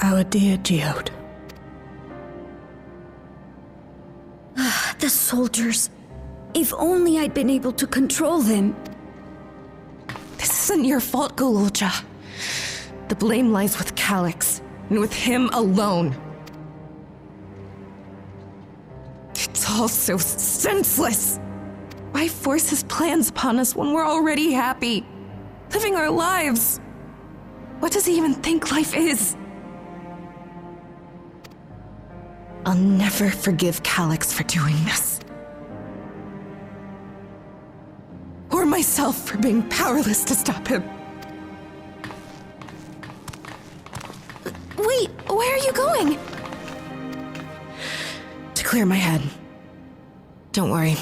Our dear Geode. The soldiers. If only I'd been able to control them. This isn't your fault, Golulja. The blame lies with Calix, and with him alone. It's all so senseless. Why force his plans upon us when we're already happy, living our lives? What does he even think life is? I'll never forgive Calix for doing this. Or myself for being powerless to stop him. Wait, where are you going? To clear my head. Don't worry,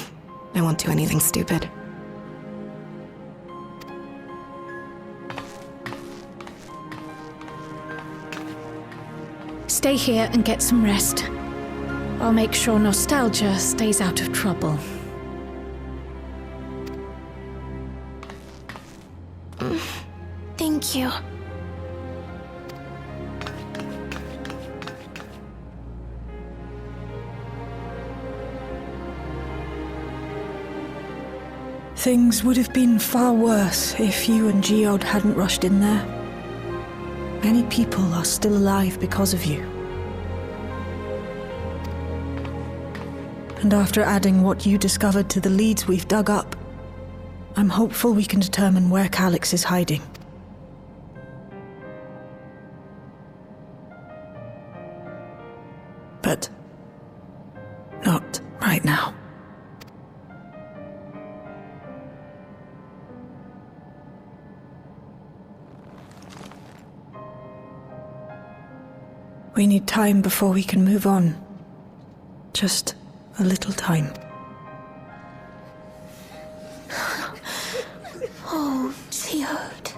I won't do anything stupid. Stay here and get some rest. I'll make sure Nostalgia stays out of trouble. Thank you. Things would have been far worse if you and Geode hadn't rushed in there. Many people are still alive because of you. And after adding what you discovered to the leads we've dug up, I'm hopeful we can determine where Calix is hiding. But not right now. We need time before we can move on. Just a little time. Oh, Geode.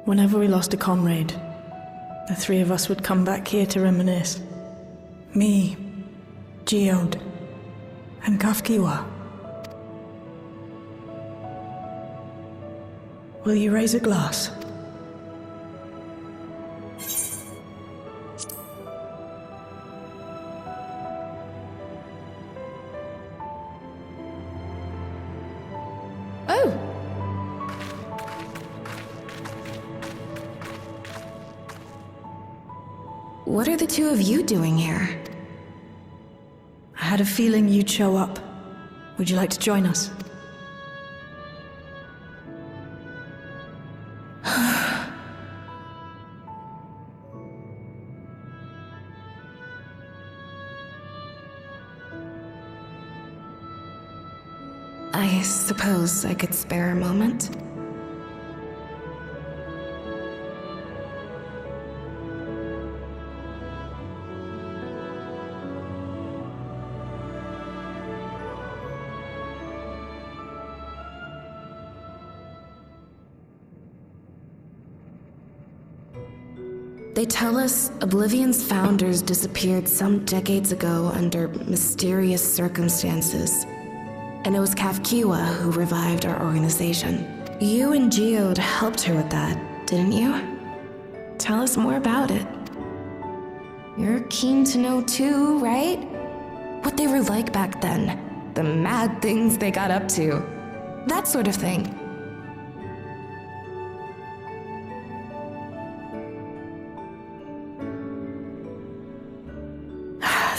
Whenever we lost a comrade, the three of us would come back here to reminisce. Me, Geode, and Kafkiwa. Will you raise a glass? Oh! What are the two of you doing here? I had a feeling you'd show up. Would you like to join us? I suppose I could spare a moment. They tell us Oblivion's founders disappeared some decades ago under mysterious circumstances. And it was Kafkiwa who revived our organization. You and Geode helped her with that, didn't you? Tell us more about it. You're keen to know too, right? What they were like back then. The mad things they got up to. That sort of thing.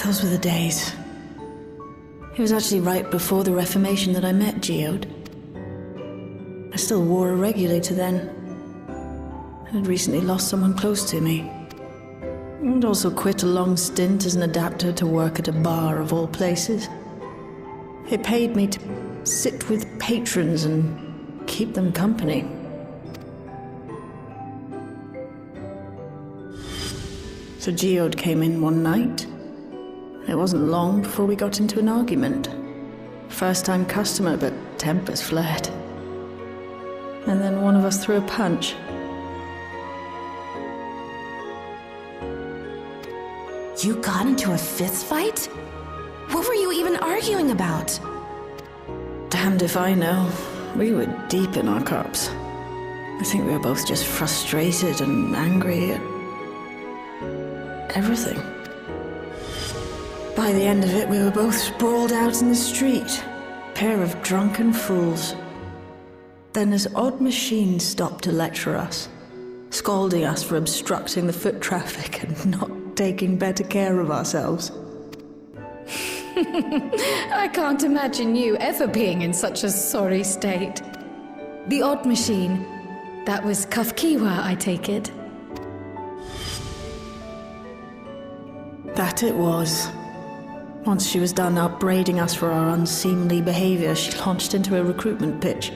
Those were the days. It was actually right before the Reformation that I met Geode. I still wore a regulator then. I had recently lost someone close to me. And also quit a long stint as an adapter to work at a bar of all places. It paid me to sit with patrons and keep them company. So Geode came in one night. It wasn't long before we got into an argument. First-time customer, but tempers flared. And then one of us threw a punch. You got into a fist fight? What were you even arguing about? Damned if I know. We were deep in our cups. I think we were both just frustrated and angry at everything. By the end of it, we were both sprawled out in the street. Pair of drunken fools. Then this odd machine stopped to lecture us, scolding us for obstructing the foot traffic and not taking better care of ourselves. I can't imagine you ever being in such a sorry state. The odd machine. That was Kafkiwa, I take it. That it was. Once she was done upbraiding us for our unseemly behavior, she launched into a recruitment pitch.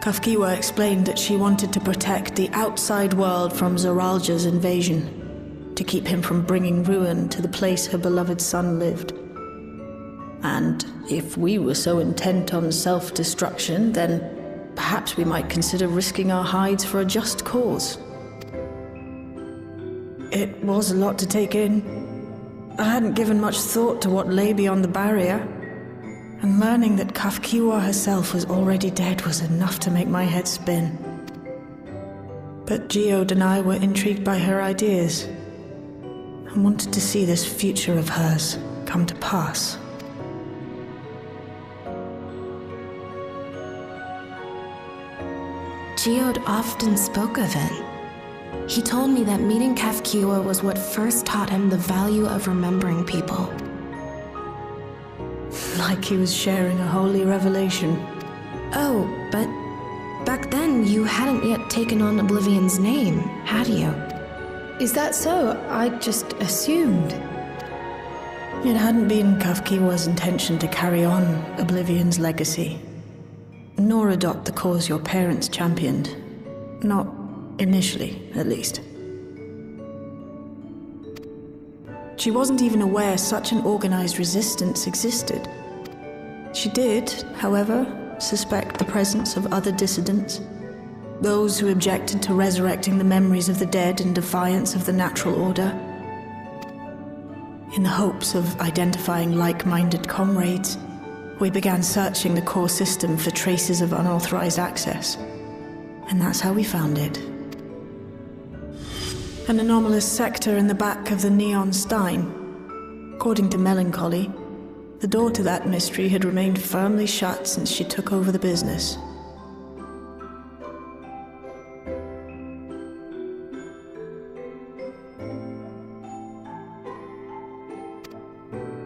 Kafkiwa explained that she wanted to protect the outside world from Zoralja's invasion, to keep him from bringing ruin to the place her beloved son lived. And if we were so intent on self-destruction, then perhaps we might consider risking our hides for a just cause. It was a lot to take in. I hadn't given much thought to what lay beyond the barrier, and learning that Kafkiwa herself was already dead was enough to make my head spin. But Geode and I were intrigued by her ideas, and wanted to see this future of hers come to pass. Geode often spoke of it. He told me that meeting Kafkiwa was what first taught him the value of remembering people. Like he was sharing a holy revelation. Oh, but back then you hadn't yet taken on Oblivion's name, had you? Is that so? I just assumed. It hadn't been Kafkiwa's intention to carry on Oblivion's legacy, nor adopt the cause your parents championed. Not initially, at least. She wasn't even aware such an organized resistance existed. She did, however, suspect the presence of other dissidents, those who objected to resurrecting the memories of the dead in defiance of the natural order. In the hopes of identifying like-minded comrades, we began searching the core system for traces of unauthorized access. And that's how we found it. An anomalous sector in the back of the Neon Stein. According to Melancholy, the door to that mystery had remained firmly shut since she took over the business.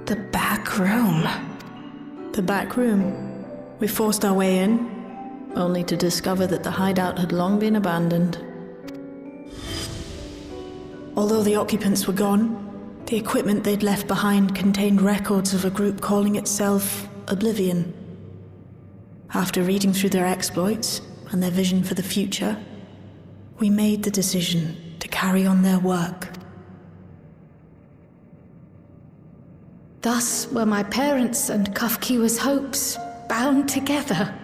The back room. The back room. We forced our way in, only to discover that the hideout had long been abandoned. Although the occupants were gone, the equipment they'd left behind contained records of a group calling itself Oblivion. After reading through their exploits and their vision for the future, we made the decision to carry on their work. Thus were my parents' and Kafkiwa's hopes bound together.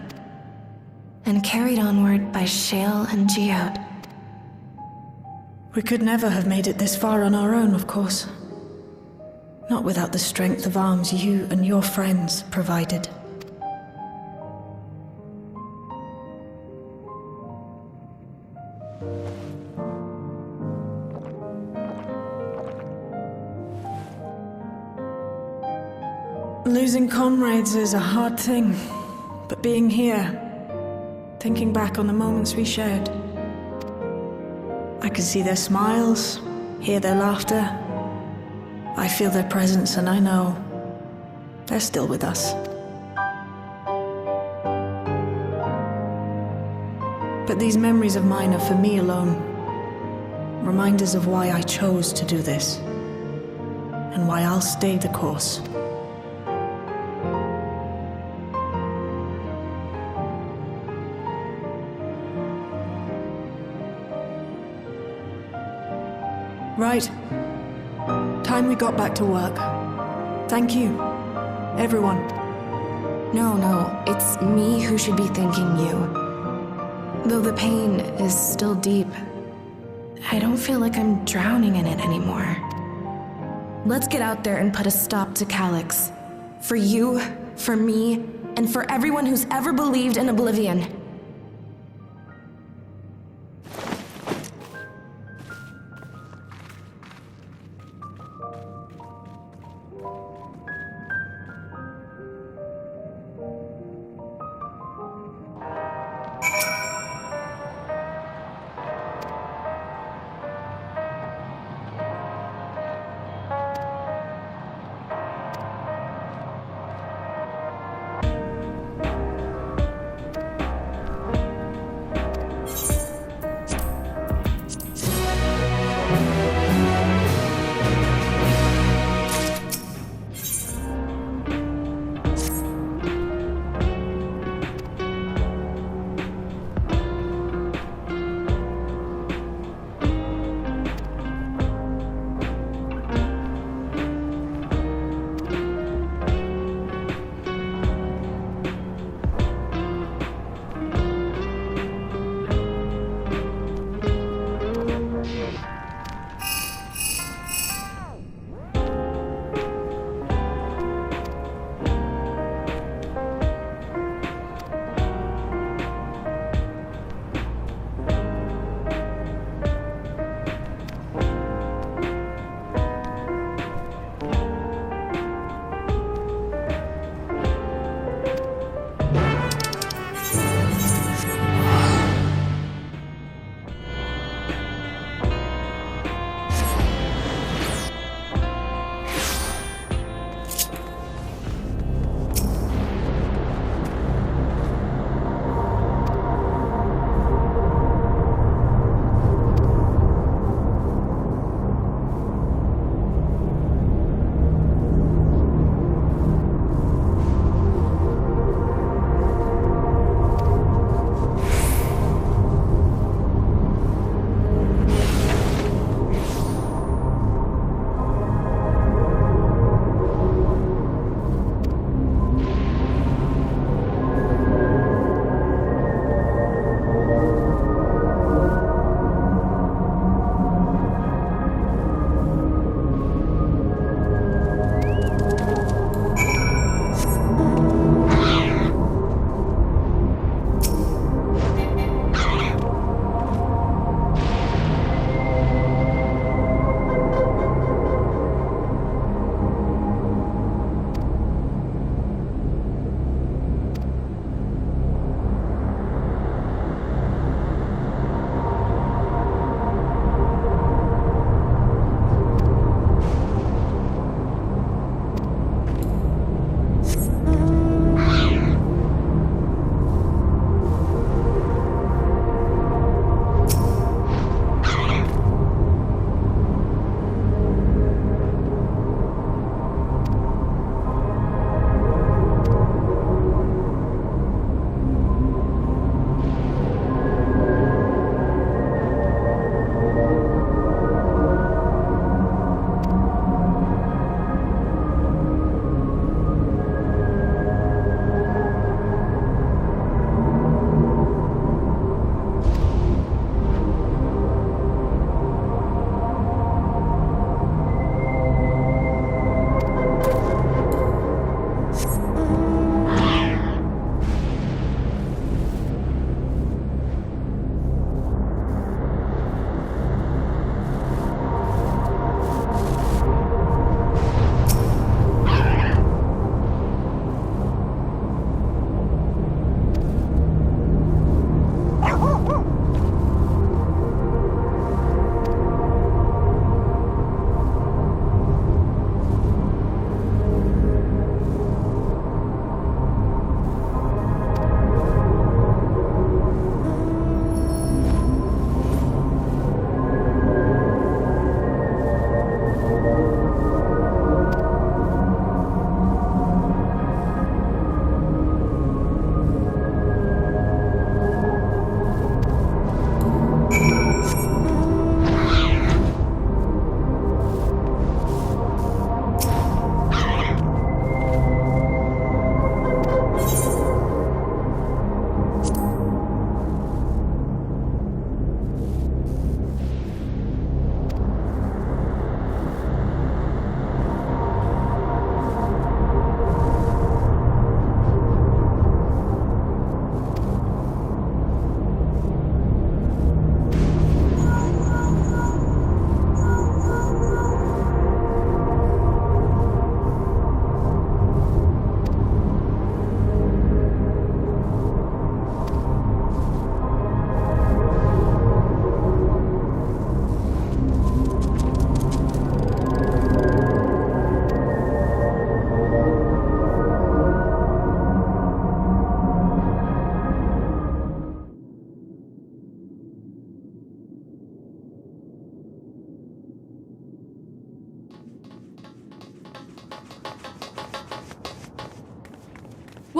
And carried onward by Shale and Geode. We could never have made it this far on our own, of course. Not without the strength of arms you and your friends provided. Losing comrades is a hard thing, but being here, thinking back on the moments we shared, I can see their smiles, hear their laughter. I feel their presence, and I know they're still with us. But these memories of mine are for me alone. Reminders of why I chose to do this, and why I'll stay the course. Right. Time we got back to work. Thank you, everyone. No, it's me who should be thanking you. Though the pain is still deep, I don't feel like I'm drowning in it anymore. Let's get out there and put a stop to Calyx. For you, for me, and for everyone who's ever believed in Oblivion.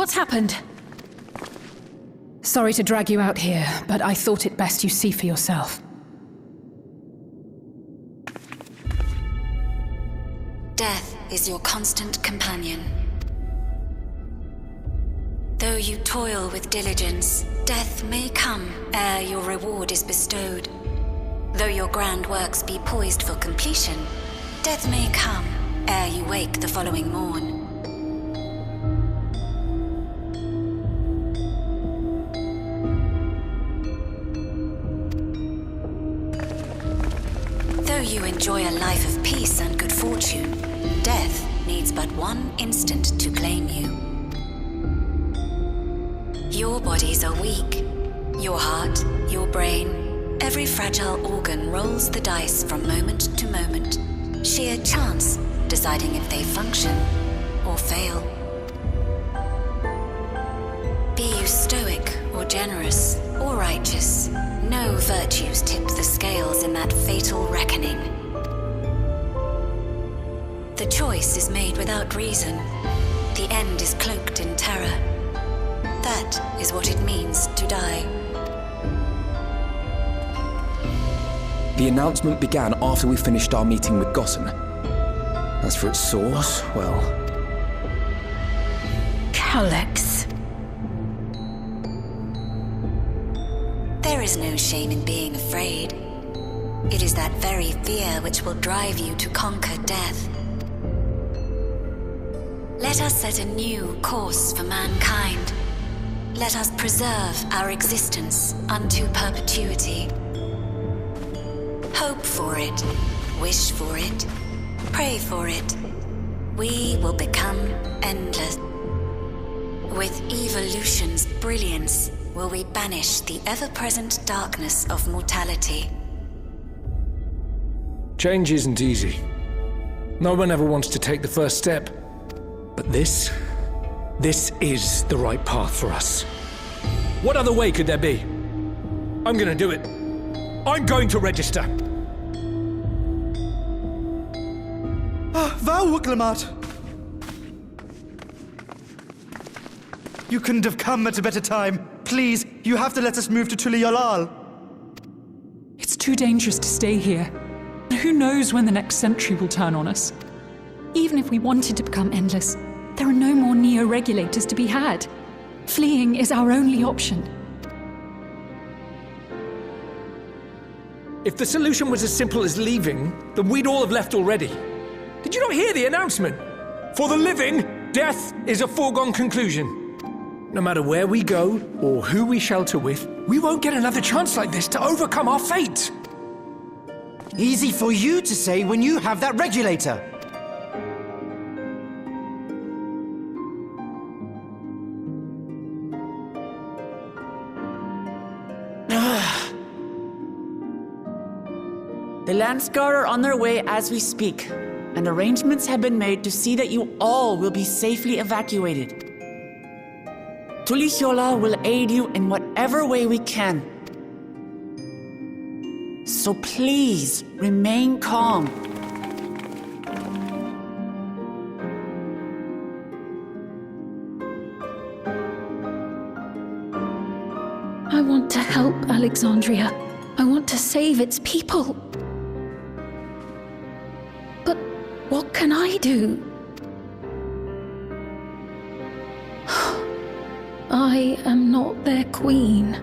What's happened? Sorry to drag you out here, but I thought it best you see for yourself. Death is your constant companion. Though you toil with diligence, death may come ere your reward is bestowed. Though your grand works be poised for completion, death may come ere you wake the following morn. Though you enjoy a life of peace and good fortune, death needs but one instant to claim you. Your bodies are weak. Your heart, your brain, every fragile organ rolls the dice from moment to moment. Sheer chance deciding if they function or fail. Be you stoic or generous or righteous, no virtues tip the scales in that fatal reckoning. The choice is made without reason. The end is cloaked in terror. That is what it means to die. The announcement began after we finished our meeting with Gossen. As for its source, well... Alex. There is no shame in being afraid. It is that very fear which will drive you to conquer death. Let us set a new course for mankind. Let us preserve our existence unto perpetuity. Hope for it, wish for it, pray for it. We will become endless. With evolution's brilliance, will we banish the ever-present darkness of mortality. Change isn't easy. No one ever wants to take the first step. But this is the right path for us. What other way could there be? I'm gonna do it. I'm going to register. Vau, you couldn't have come at a better time. Please, you have to let us move to Tuliolal. It's too dangerous to stay here. Who knows when the next century will turn on us? Even if we wanted to become endless, there are no more neo-regulators to be had. Fleeing is our only option. If the solution was as simple as leaving, then we'd all have left already. Did you not hear the announcement? For the living, death is a foregone conclusion. No matter where we go, or who we shelter with, we won't get another chance like this to overcome our fate. Easy for you to say when you have that regulator. The Landsguard are on their way as we speak, and arrangements have been made to see that you all will be safely evacuated. Tulichola will aid you in whatever way we can. So please, remain calm. I want to help Alexandria. I want to save its people. But what can I do? I am not their queen.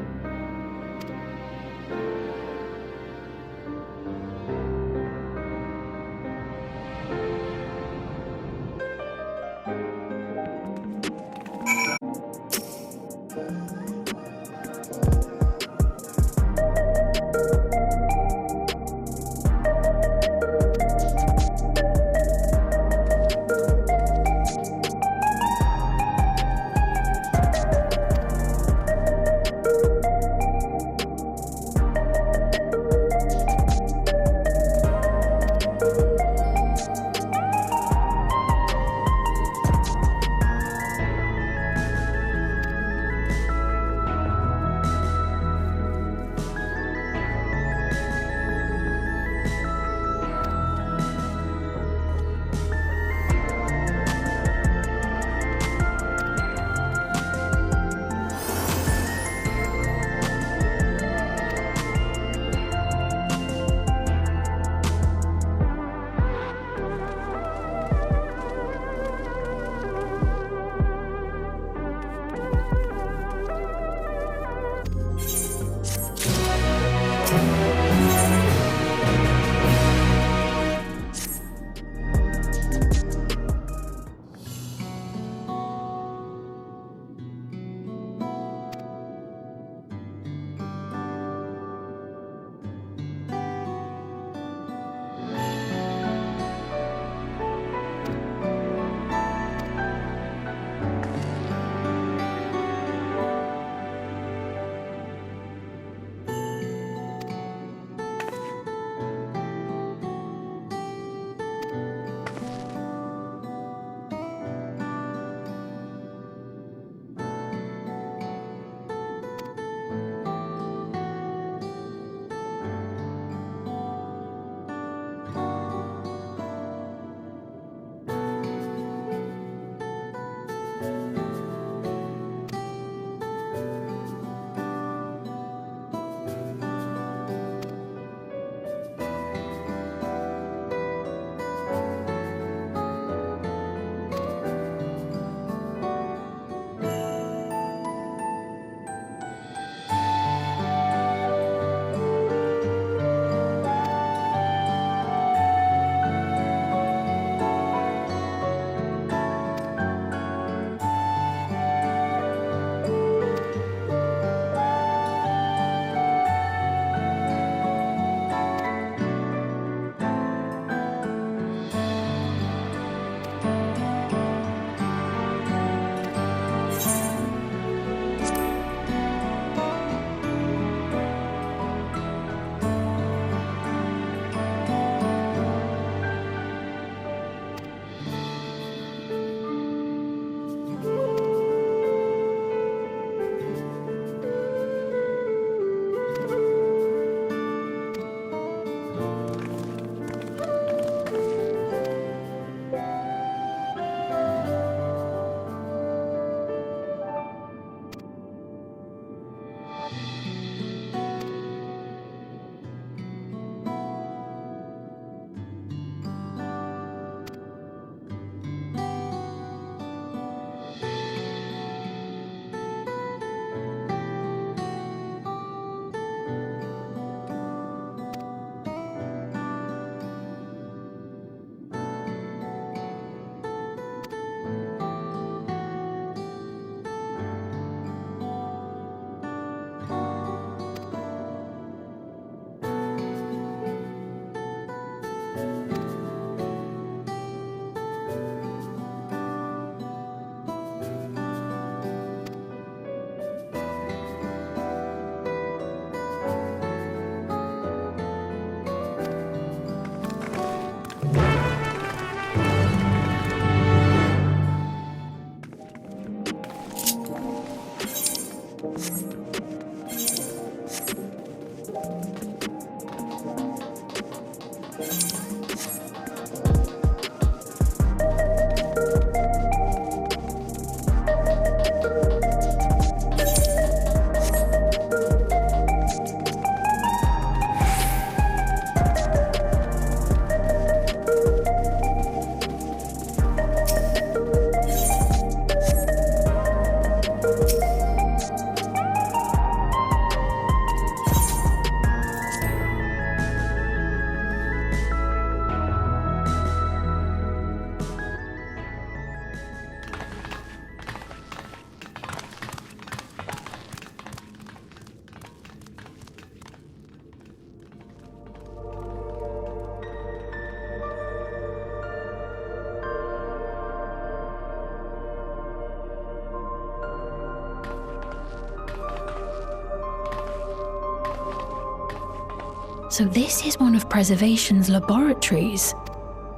So this is one of Preservation's laboratories.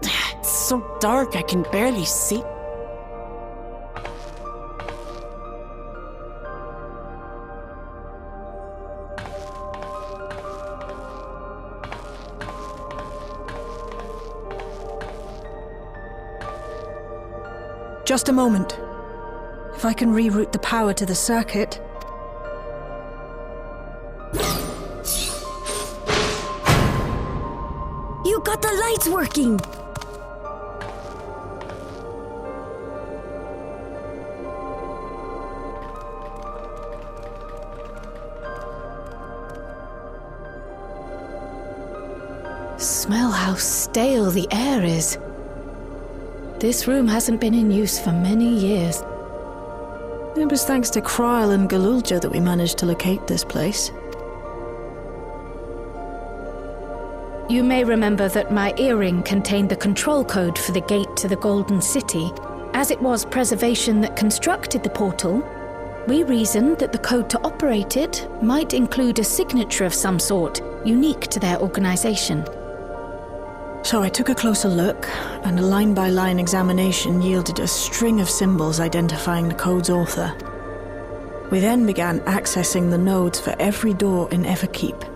It's so dark I can barely see. Just a moment. If I can reroute the power to the circuit... You got the lights working! Smell how stale the air is. This room hasn't been in use for many years. It was thanks to Kryl and Galulja that we managed to locate this place. You may remember that my earring contained the control code for the gate to the Golden City. As it was Preservation that constructed the portal, we reasoned that the code to operate it might include a signature of some sort, unique to their organization. So I took a closer look, and a line-by-line examination yielded a string of symbols identifying the code's author. We then began accessing the nodes for every door in Everkeep,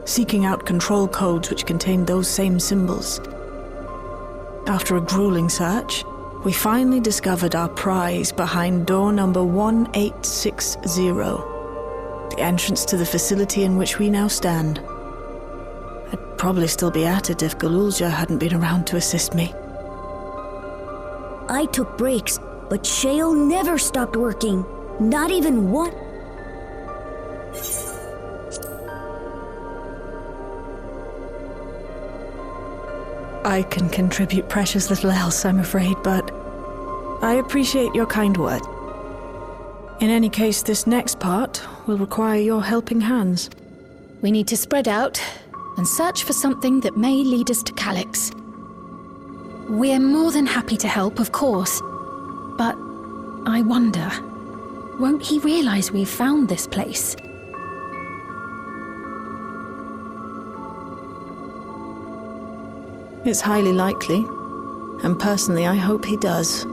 seeking out control codes which contained those same symbols. After a grueling search, we finally discovered our prize behind door number 1860, the entrance to the facility in which we now stand. I'd probably still be at it if Galulja hadn't been around to assist me. I took breaks, but Shale never stopped working. Not even one. I can contribute precious little else, I'm afraid, but I appreciate your kind word. In any case, this next part will require your helping hands. We need to spread out and search for something that may lead us to Calyx. We're more than happy to help, of course. But I wonder, won't he realize we've found this place? It's highly likely, and personally I hope he does.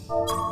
Thank you.